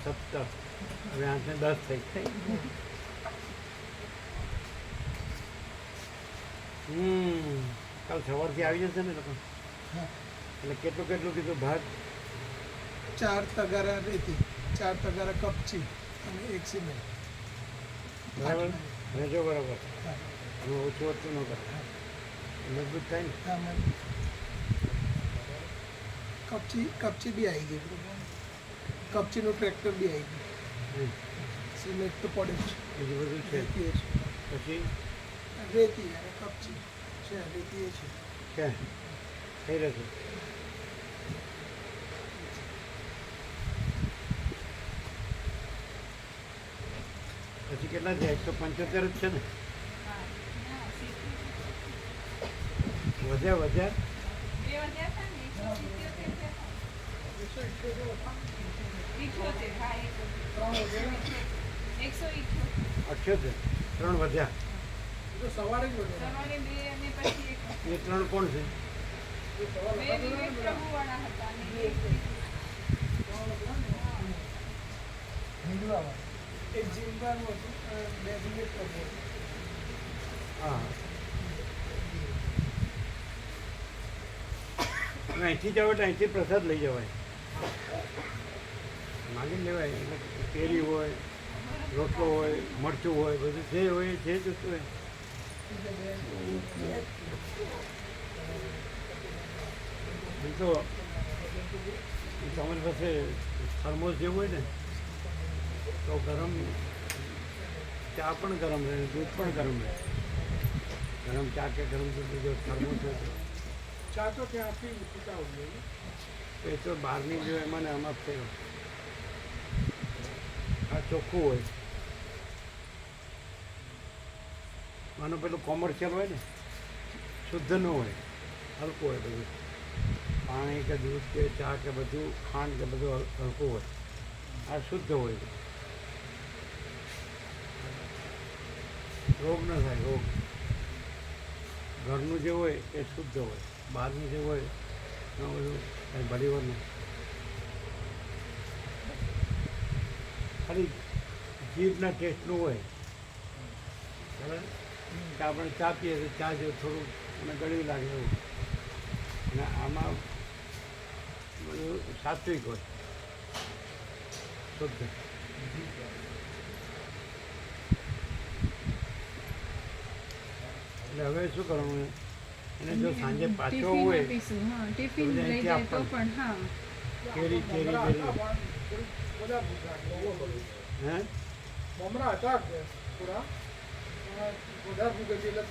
17 હવે 8 ને 10 થઈ કાલ સવારથી આવી જશે ને લોકો એટલે કેટલું કીધું ભાગ 4 તગારા રેતી 4 તગારા કપચી અને 1 સિમેન્ટ બરાબર રહેજો બરાબર અમે ઓછું ઓછું ન કરે મજબૂત થાય ને કપચી બી આવી ગઈ કપચીનું ટ્રેક્ટર બી આવી ગયું સિમેન્ટ તો પડે જ બીજું બધું છે રેતી પછી રેતી અને કપચી છે રેતી એ છે થઈ રહેશે પછી કેટલા છે 175 જ છે ને વધ્યા 78 3 વધ્યા સવારે જ એ 3 કોણ છે એક જીવવાનું હતું 2 વિકેટ પ્રભુ હા અહીંથી જાવ એટલે અહીંથી પ્રસાદ લઈ જવાય માગી લેવાય એટલે કેરી હોય રોટલો હોય મરચું હોય બધું જે હોય જે જોતું હોય તો તમારી પાસે થર્મોસ જેવું હોય ને તો ગરમ ચા પણ ગરમ રહે દૂધ પણ ગરમ રહે ગરમ ચા કે ગરમ દૂધ જો થર્મોસ હોય ચા તો ત્યાંથી પીતા હોઈએ એ તો બહારની જો એમાં ને આમાં થયો આ ચોખ્ખું હોય આનું પેલું કોમર્શિયલ હોય ને શુદ્ધ ન હોય હલકું હોય બધું પાણી કે દૂધ કે ચા કે બધું ખાંડ કે બધું હલકું હોય આ શુદ્ધ હોય રોગ ન થાય રોગ ઘરનું જે હોય એ શુદ્ધ હોય બહારનું જે હોય એમાં બધું કંઈ ભલીવાર નહીં ખાલી જીભના ટેસ્ટનું હોય બરાબર કે આપણે ચા પીએ તો ચા જેવું થોડું મને ગળ્યું લાગે એવું અને આમાં બધું સાત્વિક હોય શુદ્ધ એટલે હવે શું કરવાનું એને જો સાંજે પાછો હોય ટિફિન લઈ જાય તો પણ હા કેરી હે મમરા હતા થોડા વધારે ભૂગે છે એટલે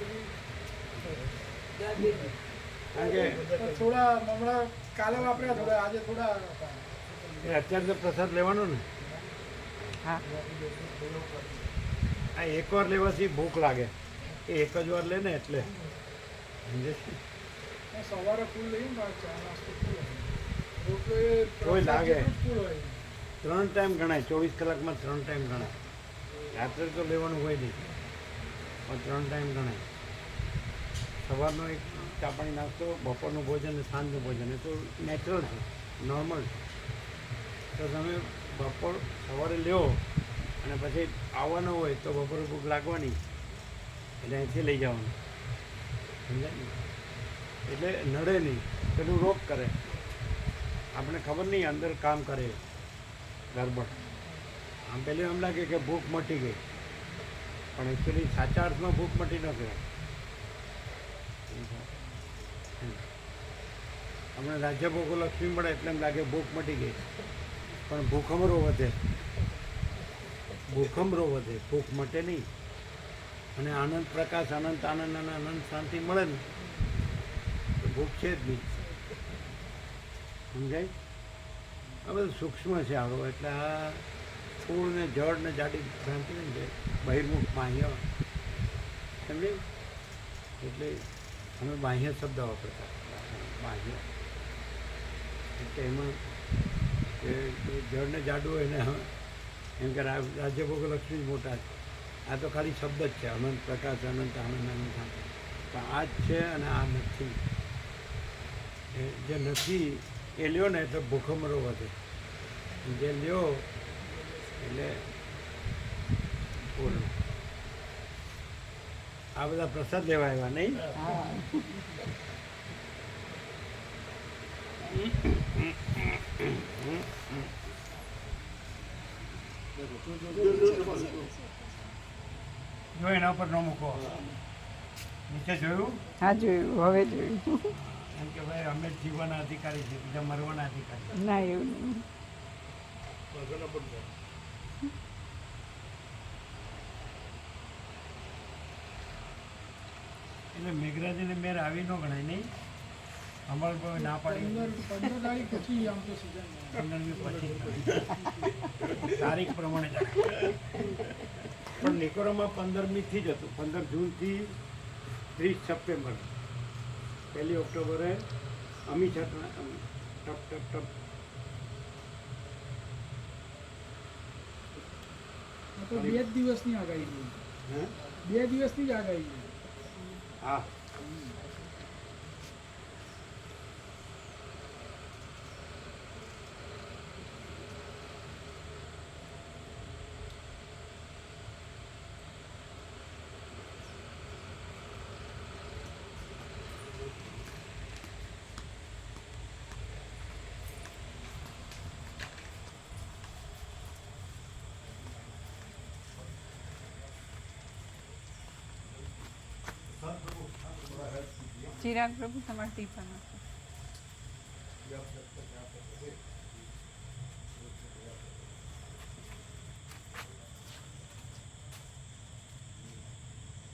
કારણ કે થોડા મમરા કાલે વાપર્યા થોડા આજે થોડા એ અત્યારે તો પ્રસાદ લેવાનો ને હા આ એકવાર લેવાથી ભૂખ લાગે એ એક જ વાર લે ને એટલે સમજે સવારે ફૂલ લઈએ ને ચા નાસ્તો ફૂલ રોટલો એ તોય લાગે. ફૂલ હોય 3 ટાઈમ ગણાય 24 કલાકમાં 3 ટાઈમ ગણાય રાત્રે તો લેવાનું હોય નહીં પણ 3 ટાઈમ ગણાય સવારનો એક ચા પાણી નાસ્તો બપોરનું ભોજન અને સાંજનું ભોજન એ તો નેચરલ છે નોર્મલ છે તો તમે બપોર સવારે લ્યો અને પછી આવવાનો હોય તો બપોરે ભૂખ લાગવાની એટલે અહીંથી લઈ જવાનું સમજાય ને એટલે નડે નહીં પેલું રોગ કરે આપણે ખબર નહીં અંદર કામ કરે ગરબડ આમ પેલું એમ લાગે કે ભૂખ મટી ગઈ પણ એકચ્યુઅલી સાચા અર્થમાં ભૂખ મટી ન કહેવાય આપણે રાજ્યભોગો લક્ષ્મી મળે એટલે એમ લાગે ભૂખ મટી ગઈ પણ ભૂખમરો વધે ભૂખ મટે નહીં અને આનંદ પ્રકાશ આનંદ આનંદ અને આનંદ શાંતિ મળે ને તો ભૂખ છે જ નહીં સમજાય આ બધું સૂક્ષ્મ છે આવો એટલે આ સ્થૂળ ને જળ ને જાડી ભ્રાંતિ ને છે બહિર્મુખ બાહ્ય સમજાય એટલે અમે બાહ્ય શબ્દ વાપરતા બાહ્ય એટલે એમાં કે જળને જાડું હોય ને એમ કે રાજ્યભોગ લક્ષ્મી જ મોટા છે આ તો ખાલી શબ્દ જ છે અનંત પ્રકાશ અનંત આનંદ આનંદ શાંતિ પણ આ જ છે અને આ નથી જે નથી એ લ્યો ને એટલે ભૂખમરો વધે જે લ્યો એટલે પૂર્ણ. આ બધા પ્રસાદ લેવા આવ્યા નહીં? જો એના ઉપર ન મૂકો. નીચે જોયું? હા જોયું, હવે જોયું. એમ કે ભાઈ અમે જ જીવવાના અધિકારી છીએ, બીજા મરવાના અધિકારી. ના એવું નહીં. એટલે મેઘરાજીને મેર આવી ન ગણાય નહીં? અમારે કોઈ ના પાડી 15 તારીખ પછી આમ તો સીઝન 15મી પછી તારીખ પ્રમાણે જણાય. પણ નિકોરામાં 15મીથી જ હતું, 15 જૂનથી 30 સપ્ટેમ્બર. 1 ઓક્ટોબરે અમી છાટણા ટપ ટપ ટપ. તો 2 દિવસની આગાહી છે. હે? 2 દિવસની જ આગાહી છે. હા. ચિરાગ પ્રભુ તમારે ટીપા નાખો.